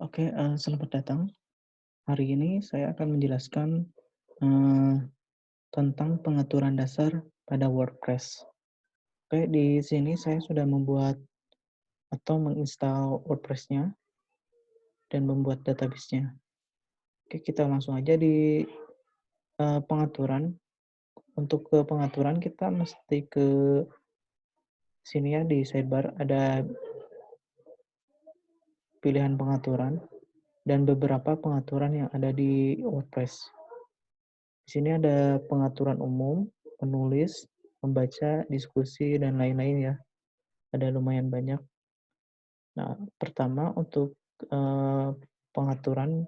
Oke, selamat datang. Hari ini saya akan menjelaskan, eee, tentang pengaturan dasar pada WordPress. Oke, di sini saya sudah membuat atau menginstal WordPress-nya dan membuat database-nya. Oke, kita langsung aja di, pengaturan. Untuk ke pengaturan kita mesti ke sini ya, di sidebar ada pilihan pengaturan dan beberapa pengaturan yang ada di WordPress. Di sini ada pengaturan umum, penulis, membaca, diskusi, dan lain-lain ya. Ada lumayan banyak. Nah, pertama untuk, pengaturan,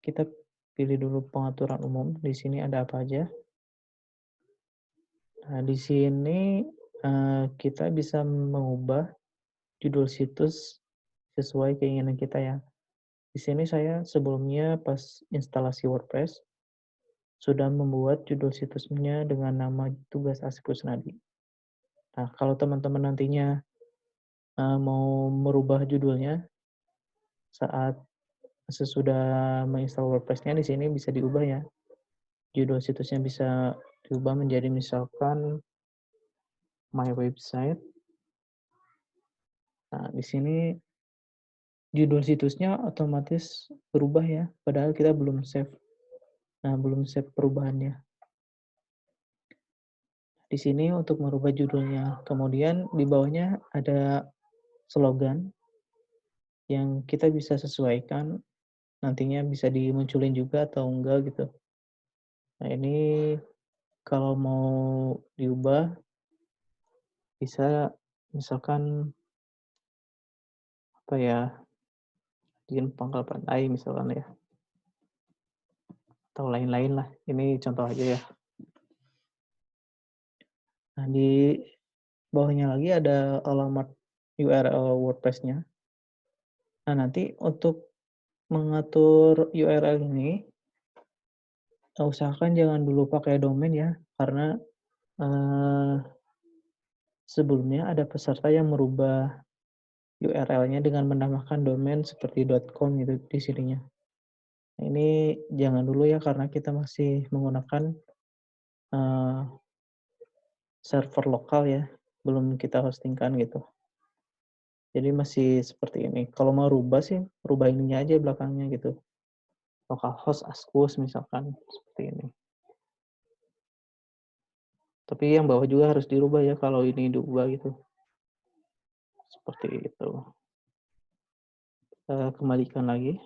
kita pilih dulu pengaturan umum, di sini ada apa aja. Nah, di sini, kita bisa mengubah judul situs sesuai keinginan kita ya. Di sini saya sebelumnya pas instalasi WordPress, sudah membuat judul situsnya dengan nama Tugas Asik Kusnadi. Nah, kalau teman-teman nantinya, mau merubah judulnya saat sesudah menginstal WordPress-nya, di sini bisa diubah ya. Judul situsnya bisa diubah menjadi misalkan my website. Nah, di sini judul situsnya otomatis berubah ya, padahal kita belum save. Nah, belum save perubahannya. Di sini untuk merubah judulnya. Kemudian di bawahnya ada slogan yang kita bisa sesuaikan, nantinya bisa dimunculin juga atau enggak gitu. Nah, ini kalau mau diubah bisa misalkan apa ya, bikin pangkal pandai misalkan ya, atau lain-lain lah. Ini contoh aja ya. Nah, di bawahnya lagi ada alamat URL WordPress-nya. Nah, nanti untuk mengatur URL ini, usahakan jangan dulu pakai domain ya, karena, eee, sebelumnya ada peserta yang merubah URL-nya dengan menambahkan domain seperti .com gitu di sininya. Nah, ini jangan dulu ya karena kita masih menggunakan, eee, server lokal ya, belum kita hosting-kan gitu. Jadi masih seperti ini. Kalau mau rubah sih, rubah ininya aja belakangnya gitu. Localhost askus misalkan, seperti ini. Tapi yang bawah juga harus dirubah ya kalau ini diubah gitu, seperti itu. Kembalikan lagi.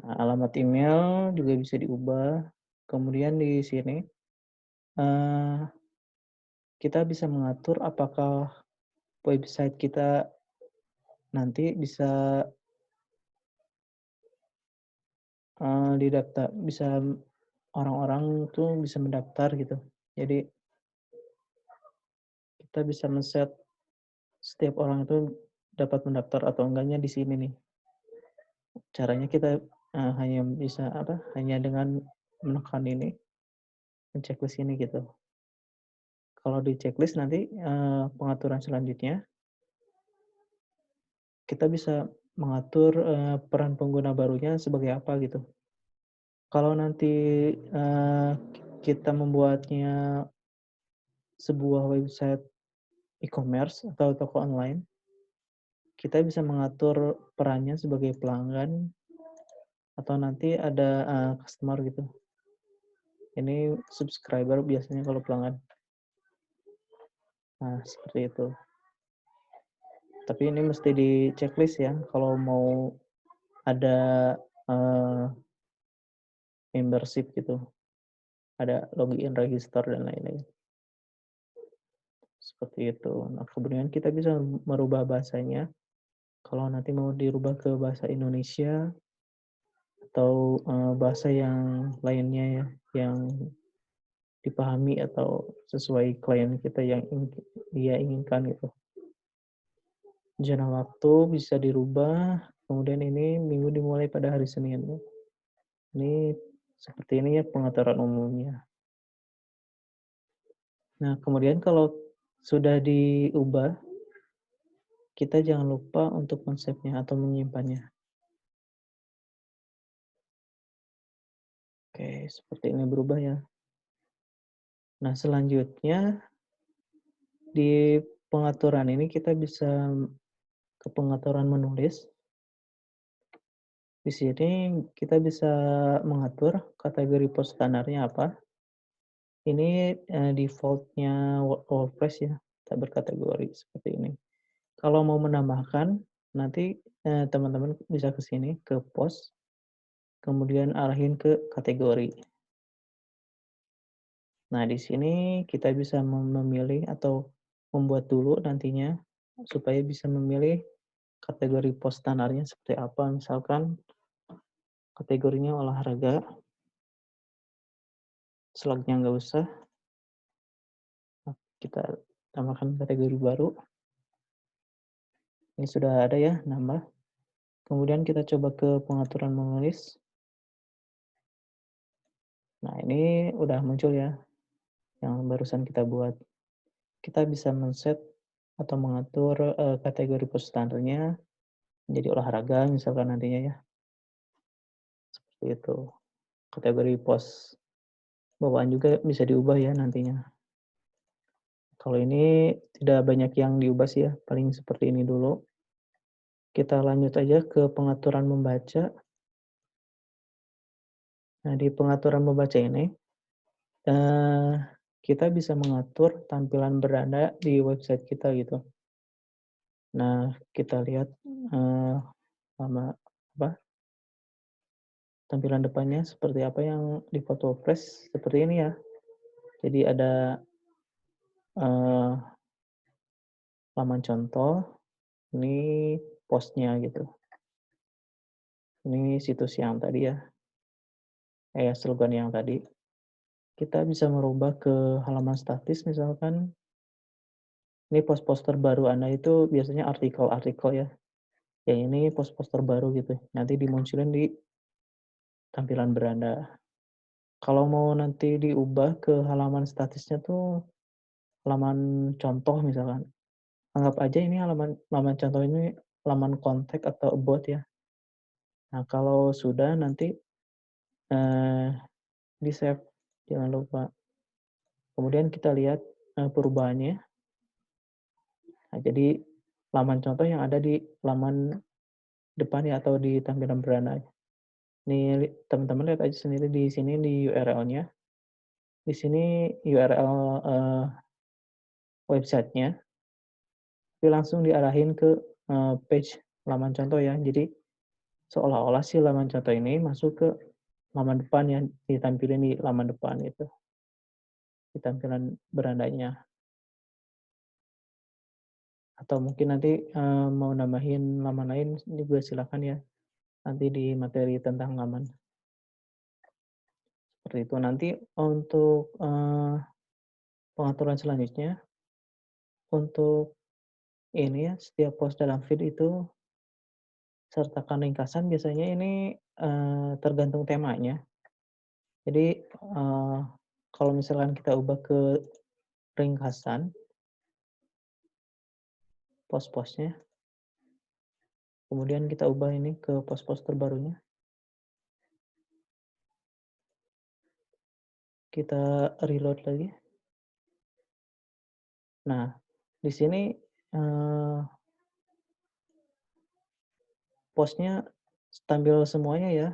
Nah, alamat email juga bisa diubah. Kemudian di sini, eee, kita bisa mengatur apakah website kita nanti bisa, bisa orang-orang tuh bisa mendaftar gitu. Jadi kita bisa men-set setiap orang itu dapat mendaftar atau enggaknya di sini nih. Caranya kita, hanya bisa apa, hanya dengan menekan ini, men-checklist ini gitu. Kalau di checklist nanti, pengaturan selanjutnya, kita bisa mengatur, peran pengguna barunya sebagai apa gitu. Kalau nanti, kita membuatnya sebuah website e-commerce atau toko online, kita bisa mengatur perannya sebagai pelanggan atau nanti ada, customer gitu. Ini subscriber biasanya kalau pelanggan. Nah, seperti itu. Tapi ini mesti di-checklist ya, kalau mau ada, eee, membership gitu, ada login, register, dan lain-lain, seperti itu. Nah, kemudian kita bisa merubah bahasanya, kalau nanti mau dirubah ke bahasa Indonesia atau, bahasa yang lainnya ya, yang dipahami atau sesuai klien kita yang dia inginkan gitu. Zona waktu bisa dirubah, kemudian ini minggu dimulai pada hari Senin ya. Ini seperti ini ya pengaturan umumnya. Nah, kemudian kalau sudah diubah, kita jangan lupa untuk konsepnya atau menyimpannya. Oke, seperti ini berubah ya. Nah, selanjutnya di pengaturan ini kita bisa ke pengaturan menulis. Di sini kita bisa mengatur kategori post standarnya apa. Ini, default-nya WordPress ya, tak berkategori seperti ini. Kalau mau menambahkan, nanti, teman-teman bisa ke sini, ke post, kemudian arahin ke kategori. Nah, di sini kita bisa memilih atau membuat dulu nantinya, supaya bisa memilih kategori post standarnya seperti apa. Misalkan kategorinya olahraga, slagnya nggak usah, kita tambahkan kategori baru. Ini sudah ada ya, nambah. Kemudian kita coba ke pengaturan menulis. Nah, ini udah muncul ya, yang barusan kita buat. Kita bisa men-set atau mengatur, kategori post standarnya menjadi olahraga misalkan nantinya ya, seperti itu. Kategori post bawaan juga bisa diubah ya nantinya. Kalau ini tidak banyak yang diubah sih ya, paling seperti ini dulu. Kita lanjut aja ke pengaturan membaca. Nah, di pengaturan membaca ini, eee, kita bisa mengatur tampilan beranda di website kita gitu. Nah, kita lihat, eee, nama apa, tampilan depannya seperti apa yang di foto WordPress, seperti ini ya. Jadi ada, eee, laman contoh, ini post-nya gitu. Ini situs yang tadi ya, slogan yang tadi. Kita bisa merubah ke halaman statis misalkan, ini post-post terbaru Anda itu biasanya artikel-artikel ya, yang ini post-post terbaru gitu, nanti dimunculin di tampilan beranda. Kalau mau nanti diubah ke halaman statisnya tuh halaman contoh misalkan, anggap aja ini halaman halaman contoh ini halaman kontak atau about ya. Nah, kalau sudah nanti, eee, di-save, jangan lupa. Kemudian kita lihat, perubahannya. Nah, jadi halaman contoh yang ada di halaman depan ya atau di tampilan beranda. Nih teman-teman lihat aja sendiri di sini di URL-nya. Di sini URL, website-nya, tapi langsung diarahin ke, page halaman contoh ya. Jadi seolah-olah si halaman contoh ini masuk ke halaman depan yang ditampilin di halaman depan itu, di tampilan berandanya. Atau mungkin nanti, mau nambahin laman lain juga silakan ya, nanti di materi tentang laman, seperti itu. Nanti untuk, pengaturan selanjutnya, untuk ini ya, setiap post dalam feed itu sertakan ringkasan biasanya ini, tergantung temanya. Jadi, kalau misalkan kita ubah ke ringkasan post-postnya, kemudian kita ubah ini ke post-post terbarunya, kita reload lagi. Nah, di sini, eee, post-nya tampil semuanya ya,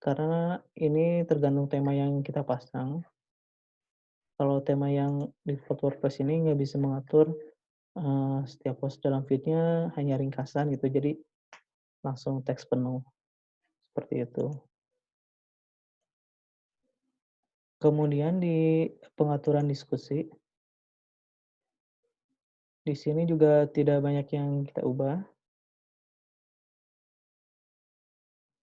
karena ini tergantung tema yang kita pasang. Kalau tema yang default WordPress ini nggak bisa mengatur, setiap post dalam feed-nya hanya ringkasan gitu, jadi langsung teks penuh, seperti itu. Kemudian di pengaturan diskusi, di sini juga tidak banyak yang kita ubah.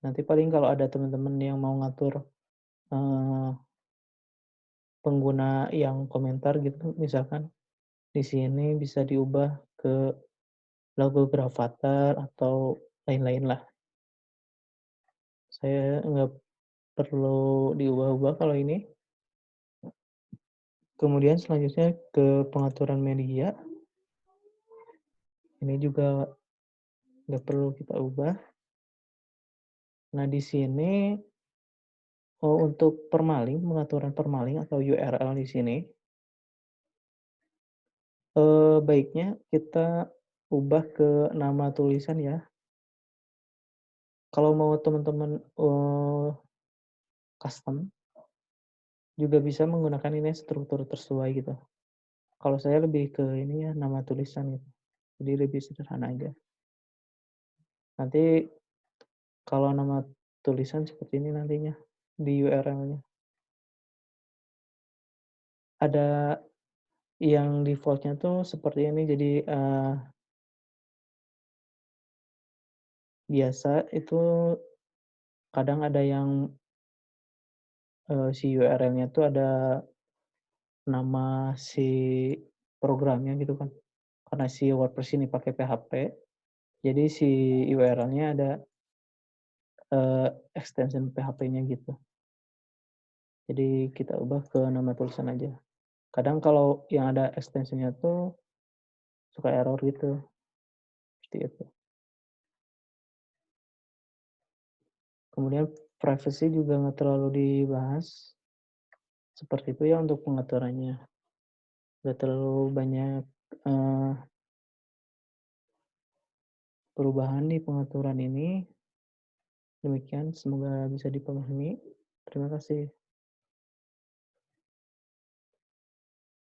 Nanti paling kalau ada teman-teman yang mau ngatur, eee, pengguna yang komentar gitu, misalkan di sini bisa diubah ke logo Gravatar atau lain-lain lah. Saya nggak perlu diubah-ubah kalau ini. Kemudian selanjutnya ke pengaturan media. Ini juga nggak perlu kita ubah. Nah, di sini, untuk permalink, pengaturan permalink atau URL di sini, baiknya kita ubah ke nama tulisan ya. Kalau mau teman-teman, custom, juga bisa menggunakan ini struktur tersesuai gitu. Kalau saya lebih ke ini ya, nama tulisan gitu. Jadi lebih sederhana aja. Nanti kalau nama tulisan seperti ini nantinya di URL-nya. Ada yang default-nya tuh seperti ini, jadi, biasa itu kadang ada yang, si URL-nya tuh ada nama si programnya gitu kan. Karena si WordPress ini pakai PHP, jadi si URL-nya ada, extension PHP-nya gitu. Jadi kita ubah ke nama tulisan aja. Kadang kalau yang ada extension-nya tuh suka error gitu, seperti itu. Kemudian privacy juga nggak terlalu dibahas, seperti itu ya untuk pengaturannya. Nggak terlalu banyak, eee, perubahan di pengaturan ini. Demikian, semoga bisa dipahami. Terima kasih.